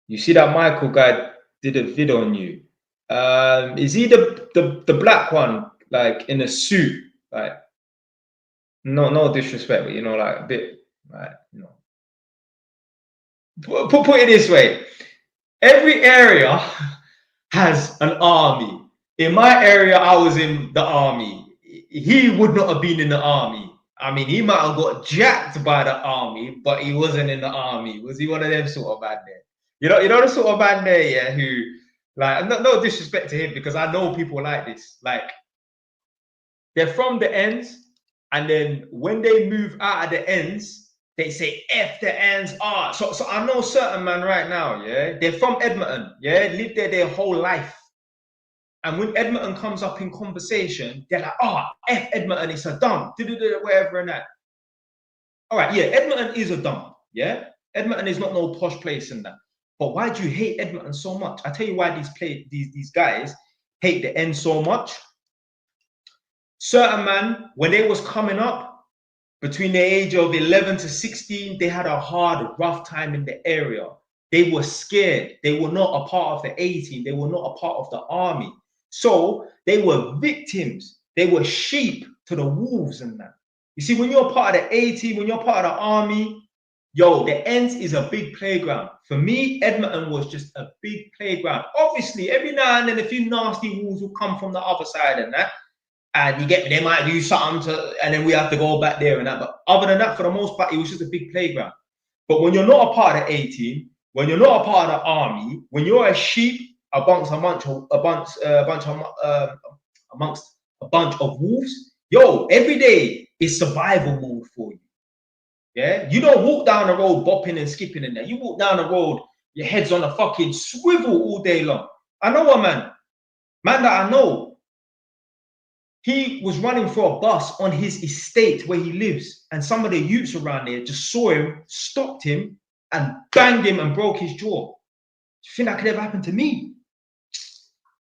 You see that Michael guy did a vid on you. Is he the black one, like in a suit? Like, no disrespect, but you know, like a bit, like, you know. Put it this way: every area has an army. In my area, I was in the army. He would not have been in the army. I mean, he might have got jacked by the army, but he wasn't in the army. Was he one of them sort of man there? You know the sort of man there, yeah, who, like, no disrespect to him, because I know people like this. Like, they're from the Endz, and then when they move out of the Endz, they say F the Endz are. So I know certain man right now, yeah, they're from Edmonton, yeah, lived there their whole life. And when Edmonton comes up in conversation, they're like, oh, F Edmonton, it's a dump, whatever and that. All right, yeah, Edmonton is a dump, yeah? Edmonton is not no posh place in that. But why do you hate Edmonton so much? I tell you why these guys hate the End so much. Certain man, when they was coming up, between the age of 11 to 16, they had a hard, rough time in the area. They were scared. They were not a part of the 18. They were not a part of the army. So they were victims. They were sheep to the wolves and that. You see, when you're part of the 18, when you're part of the army, yo, the Endz is a big playground. For me, Edmonton was just a big playground. Obviously, every now and then a few nasty wolves will come from the other side and that. And you get me, they might do something and then we have to go back there and that. But other than that, for the most part, it was just a big playground. But when you're not a part of the 18, when you're not a part of the army, when you're a sheep amongst a bunch of wolves, yo, every day is survival mode for you. Yeah, you don't walk down the road bopping and skipping in there. You walk down the road, your head's on a fucking swivel all day long. I know a man that I know. He was running for a bus on his estate where he lives, and some of the youths around there just saw him, stopped him, and banged him and broke his jaw. Do you think that could ever happen to me?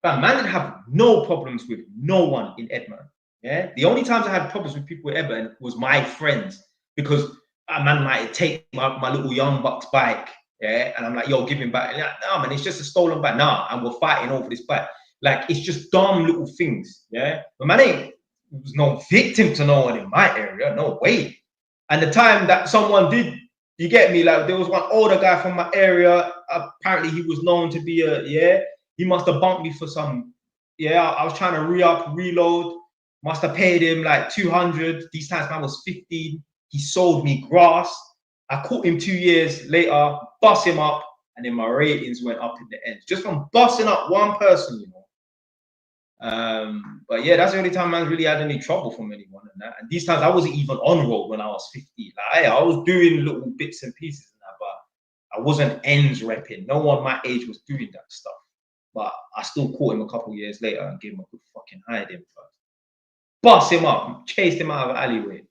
But man didn't have no problems with no one in Edmonton. Yeah, the only times I had problems with people in Edmonton was my friends, because a man might take my little young buck's bike, yeah, and I'm like, yo, give him back. And like, no, man, it's just a stolen bike. Nah, and we're fighting over this bike. Like, it's just dumb little things, yeah. But man was no victim to no one in my area, no way. And the time that someone did, you get me, like, there was one older guy from my area. Apparently, he was known to be he must have bumped me for some. Yeah, I was trying to reload. Must have paid him like 200. These times, man was 15. He sold me grass. I caught him 2 years later, bust him up, and then my ratings went up in the end, just from busting up one person, you know. But yeah, that's the only time I really had any trouble from anyone and that. And these times I wasn't even on road when I was 15. Like, I was doing little bits and pieces and that, but I wasn't Endz repping. No one my age was doing that stuff. But I still caught him a couple years later and gave him a good fucking hiding first. Bust him up, chased him out of the alleyway.